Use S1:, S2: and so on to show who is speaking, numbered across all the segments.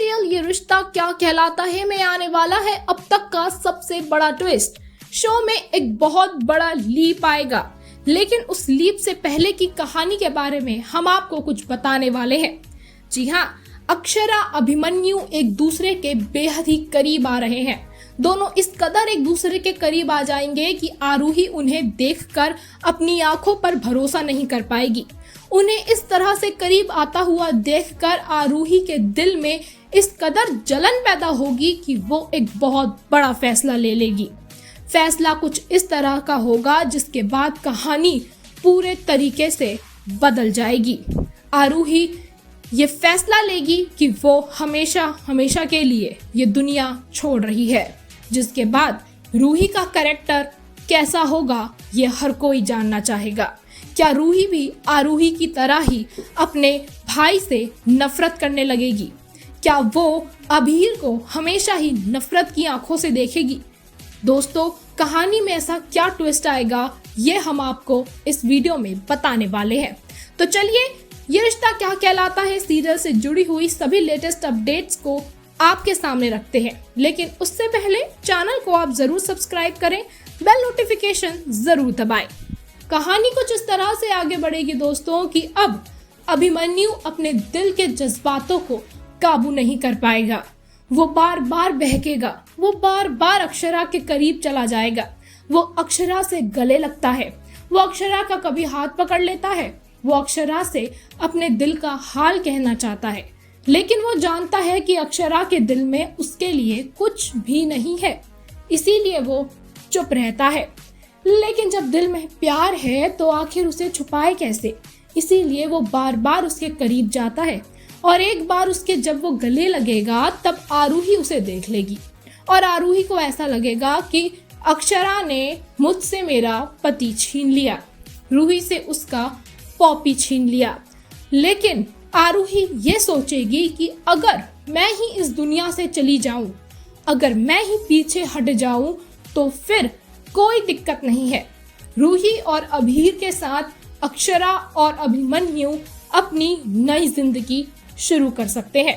S1: Serial ये रिश्ता क्या कहलाता है में आने वाला है अब तक का सबसे बड़ा ट्विस्ट। शो में एक बहुत बड़ा लीप आएगा, लेकिन उस लीप से पहले की कहानी के बारे में हम आपको कुछ बताने वाले हैं। जी हाँ, अक्षरा अभिमन्यु एक दूसरे के बेहद ही करीब आ रहे हैं। दोनों इस कदर एक दूसरे के करीब आ जाएंगे कि आरूही उन्हें देखकर अपनी आंखों पर भरोसा नहीं कर पाएगी। उन्हें इस तरह से करीब आता हुआ देखकर आरूही के दिल में इस कदर जलन पैदा होगी कि वो एक बहुत बड़ा फैसला ले लेगी। फैसला कुछ इस तरह का होगा जिसके बाद कहानी पूरे तरीके से बदल जाएगी। आरूही ये फैसला लेगी कि वो हमेशा हमेशा के लिए ये दुनिया छोड़ रही है, जिसके बाद रूही का कैरेक्टर कैसा होगा ये हर कोई जानना चाहेगा। क्या रूही भी आरूही की तरह ही अपने भाई से नफरत करने लगेगी? क्या वो अभीर को हमेशा ही नफरत की आंखों से देखेगी? दोस्तों, कहानी में ऐसा क्या ट्विस्ट आएगा ये हम आपको इस वीडियो में बताने वाले हैं। तो चलिए, ये रिश्ता क्या कहलाता है सीरियल से जुड़ी हुई सभी लेटेस्ट अपडेट्स को आपके सामने रखते हैं। लेकिन उससे पहले चैनल को आप जरूर सब्सक्राइब करें, बेल नोटिफिकेशन जरूर दबाएं। कहानी कुछ इस तरह से आगे बढ़ेगी दोस्तों कि अब अभिमन्यु अपने दिल के जज्बातों को काबू नहीं कर पाएगा। वो बार बार बहकेगा, वो बार बार अक्षरा के करीब चला जाएगा। वो अक्षरा से गले लगता है, वो अक्षरा का कभी हाथ पकड़ लेता है, वो अक्षरा से अपने दिल का हाल कहना चाहता है। लेकिन वो जानता है कि अक्षरा के दिल में उसके लिए कुछ भी नहीं है, इसीलिए वो चुप रहता है। लेकिन जब दिल में प्यार है तो आखिर उसे छुपाए कैसे, इसीलिए वो बार बार उसके करीब जाता है। और एक बार उसके जब वो गले लगेगा तब आरूही उसे देख लेगी और आरूही को ऐसा लगेगा कि अक्षरा ने मुझसे मेरा पति छीन लिया, रूही से उसका पॉपी छीन लिया। लेकिन आरूही ये सोचेगी कि अगर मैं ही इस दुनिया से चली जाऊं, अगर मैं ही पीछे हट जाऊं तो फिर कोई दिक्कत नहीं है। रूही और अभीर के साथ अक्षरा और अभिमन्यु अपनी नई जिंदगी शुरू कर सकते हैं।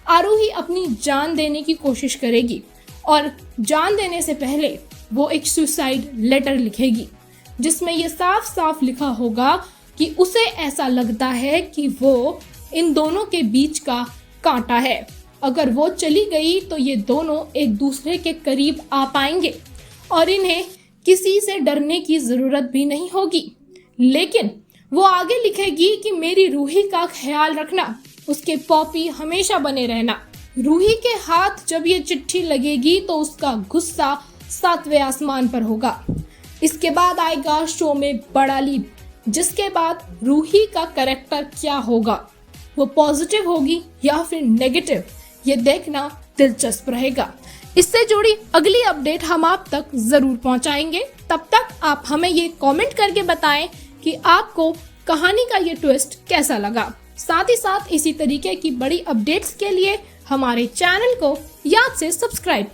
S1: आरूही अपनी जान देने की कोशिश करेगी और जान देने से पहले वो एक सुसाइड लेटर लिखेगी, जिसमें ये साफ साफ लिखा होगा कि उसे ऐसा लगता है कि वो इन दोनों के बीच का कांटा है। अगर वो चली गई तो ये दोनों एक दूसरे के करीब आ पाएंगे और इन्हें किसी से डरने की जरूरत भी नहीं होगी। लेकिन वो आगे लिखेगी कि मेरी रूही का ख्याल रखना, उसके पॉपी हमेशा बने रहना। रूही के हाथ जब ये चिट्ठी लगेगी तो उसका गुस्सा 7वें आसमान पर होगा। इसके बाद आएगा शो में बड़ा लीप, जिसके बाद रूही का कैरेक्टर क्या होगा, वो पॉजिटिव होगी या फिर नेगेटिव, ये देखना दिलचस्प रहेगा। इससे जुड़ी अगली अपडेट हम आप तक जरूर पहुंचाएंगे। तब तक आप हमें ये कमेंट करके बताएं कि आपको कहानी का ये ट्विस्ट कैसा लगा। साथ ही साथ इसी तरीके की बड़ी अपडेट्स के लिए हमारे चैनल को याद से सब्सक्राइब